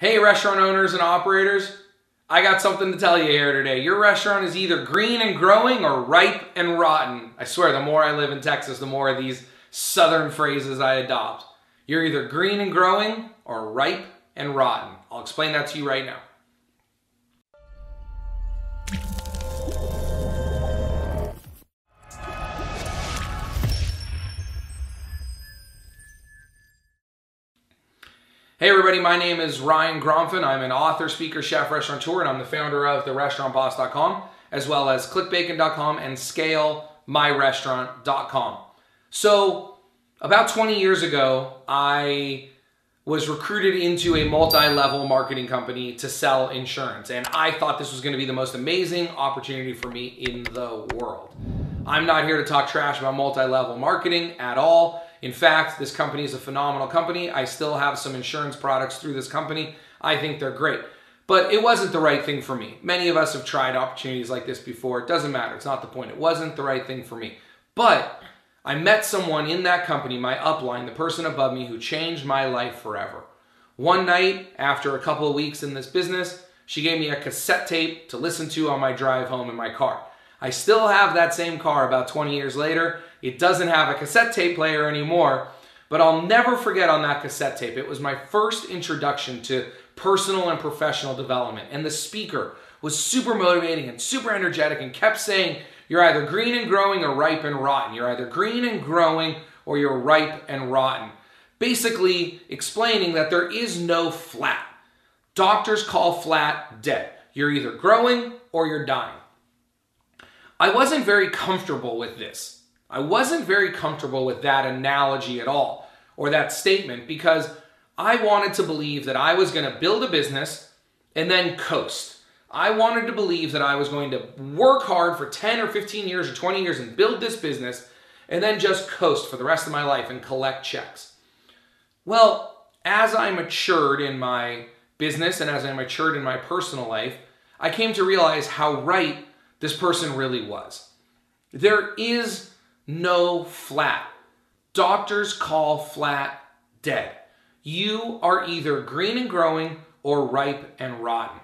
Hey restaurant owners and operators, I got something to tell you here today. Your restaurant is either green and growing or ripe and rotten. I swear, the more I live in Texas, the more of these southern phrases I adopt. You're either green and growing or ripe and rotten. I'll explain that to you right now. Hey everybody, my name is Ryan Gromfin. I'm an author, speaker, chef, restaurateur, and I'm the founder of therestaurantboss.com, as well as clickbacon.com and scalemyrestaurant.com. So, about 20 years ago, I was recruited into a multi-level marketing company to sell insurance, and I thought this was going to be the most amazing opportunity for me in the world. I'm not here to talk trash about multi-level marketing at all. In fact, this company is a phenomenal company. I still have some insurance products through this company. I think they're great. But it wasn't the right thing for me. Many of us have tried opportunities like this before. It doesn't matter. It's not the point. It wasn't the right thing for me. But I met someone in that company, my upline, the person above me, who changed my life forever. One night, after a couple of weeks in this business, she gave me a cassette tape to listen to on my drive home in my car. I still have that same car about 20 years later. It doesn't have a cassette tape player anymore, but I'll never forget on that cassette tape. It was my first introduction to personal and professional development, and the speaker was super motivating and super energetic and kept saying, you're either green and growing or ripe and rotten. You're either green and growing or you're ripe and rotten. Basically explaining that there is no flat. Doctors call flat dead. You're either growing or you're dying. I wasn't very comfortable with this. I wasn't very comfortable with that analogy at all, or that statement, because I wanted to believe that I was going to build a business and then coast. I wanted to believe that I was going to work hard for 10 or 15 years or 20 years and build this business and then just coast for the rest of my life and collect checks. Well, as I matured in my business and as I matured in my personal life, I came to realize how right this person really was. There is no flat. Doctors call flat dead. You are either green and growing or ripe and rotten.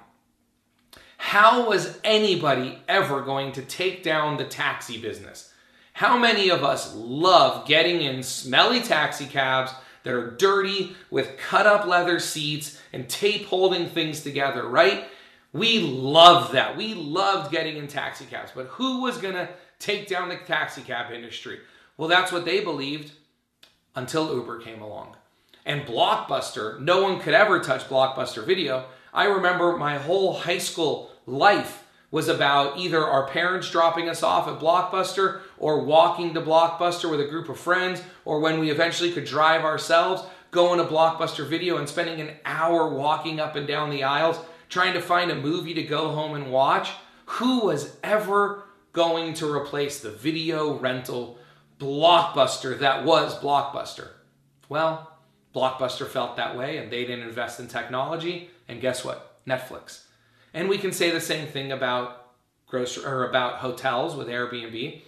How was anybody ever going to take down the taxi business? How many of us love getting in smelly taxi cabs that are dirty with cut up leather seats and tape holding things together, right? We love that. We loved getting in taxi cabs. But who was going to take down the taxi cab industry? Well, that's what they believed until Uber came along. And Blockbuster, no one could ever touch Blockbuster Video. I remember my whole high school life was about either our parents dropping us off at Blockbuster or walking to Blockbuster with a group of friends, or when we eventually could drive ourselves, going to Blockbuster Video and spending an hour walking up and down the aisles trying to find a movie to go home and watch. Who was ever going to replace the video rental blockbuster that was Blockbuster? Well, Blockbuster felt that way and they didn't invest in technology. And guess what? Netflix. And we can say the same thing about about hotels with Airbnb.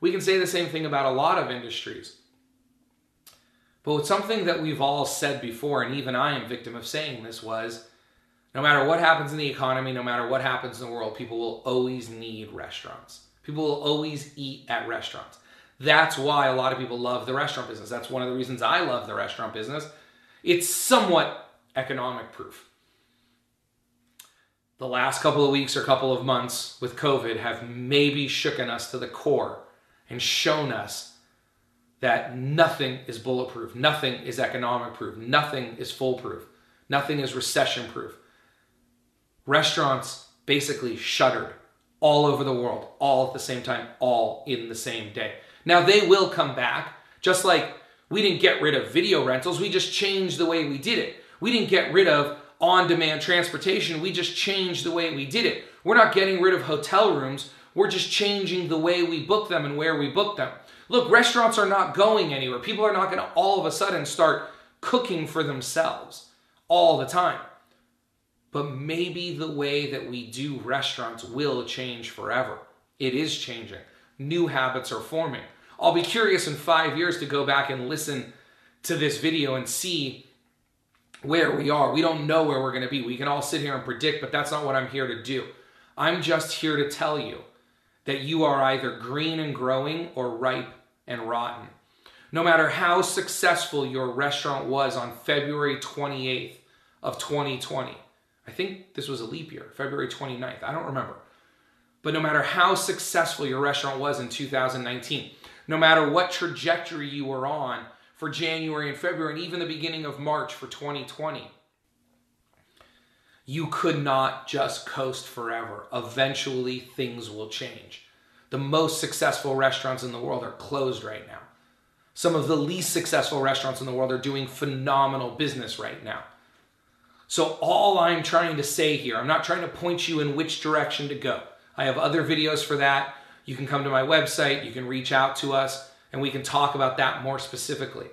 We can say the same thing about a lot of industries. But something that we've all said before, and even I am a victim of saying this, was no matter what happens in the economy, no matter what happens in the world, people will always need restaurants. People will always eat at restaurants. That's why a lot of people love the restaurant business. That's one of the reasons I love the restaurant business. It's somewhat economic proof. The last couple of weeks or couple of months with COVID have maybe shooken us to the core and shown us that nothing is bulletproof. Nothing is economic proof. Nothing is foolproof. Nothing is recession proof. Restaurants basically shuttered all over the world, all at the same time, all in the same day. Now they will come back, just like we didn't get rid of video rentals, we just changed the way we did it. We didn't get rid of on-demand transportation, we just changed the way we did it. We're not getting rid of hotel rooms, we're just changing the way we book them and where we book them. Look, restaurants are not going anywhere. People are not going to all of a sudden start cooking for themselves all the time. But maybe the way that we do restaurants will change forever. It is changing. New habits are forming. I'll be curious in 5 years to go back and listen to this video and see where we are. We don't know where we're going to be. We can all sit here and predict, but that's not what I'm here to do. I'm just here to tell you that you are either green and growing or ripe and rotten. No matter how successful your restaurant was on February 28th of 2020, I think this was a leap year, February 29th, I don't remember. But no matter how successful your restaurant was in 2019, no matter what trajectory you were on for January and February, and even the beginning of March for 2020, you could not just coast forever. Eventually, things will change. The most successful restaurants in the world are closed right now. Some of the least successful restaurants in the world are doing phenomenal business right now. So all I'm trying to say here, I'm not trying to point you in which direction to go. I have other videos for that. You can come to my website, you can reach out to us, and we can talk about that more specifically.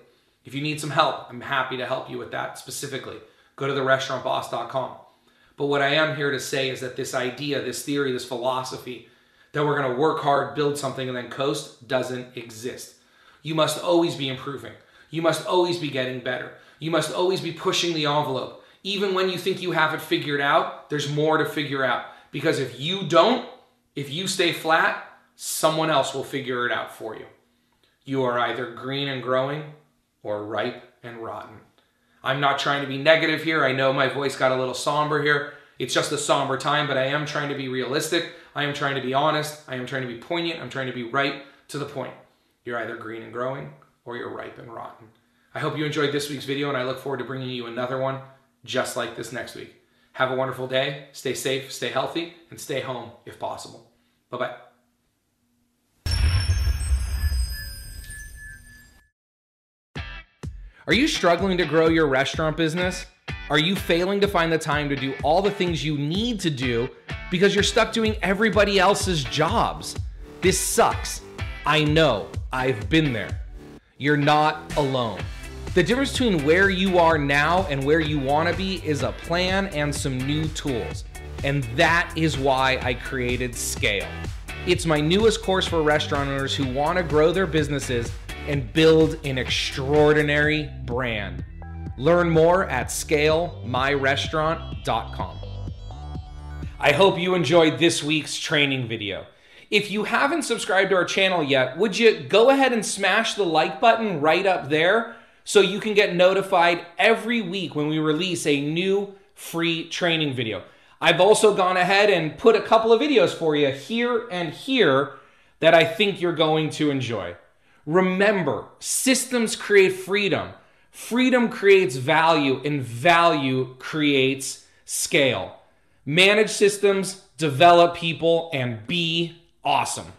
If you need some help, I'm happy to help you with that specifically. Go to therestaurantboss.com. But what I am here to say is that this idea, this theory, this philosophy that we're going to work hard, build something, and then coast doesn't exist. You must always be improving. You must always be getting better. You must always be pushing the envelope. Even when you think you have it figured out, there's more to figure out. Because if you don't, if you stay flat, someone else will figure it out for you. You are either green and growing or ripe and rotten. I'm not trying to be negative here. I know my voice got a little somber here. It's just a somber time, but I am trying to be realistic. I am trying to be honest. I am trying to be poignant. I'm trying to be right to the point. You're either green and growing or you're ripe and rotten. I hope you enjoyed this week's video, and I look forward to bringing you another one just like this next week. Have a wonderful day. Stay safe, stay healthy, and stay home if possible. Bye-bye. Are you struggling to grow your restaurant business? Are you failing to find the time to do all the things you need to do because you're stuck doing everybody else's jobs? This sucks. I know. I've been there. You're not alone. The difference between where you are now and where you want to be is a plan and some new tools. And that is why I created Scale. It's my newest course for restaurant owners who want to grow their businesses and build an extraordinary brand. Learn more at scalemyrestaurant.com. I hope you enjoyed this week's training video. If you haven't subscribed to our channel yet, would you go ahead and smash the like button right up there so you can get notified every week when we release a new free training video. I've also gone ahead and put a couple of videos for you here and here that I think you're going to enjoy. Remember, systems create freedom. Freedom creates value, and value creates scale. Manage systems, develop people, and be awesome.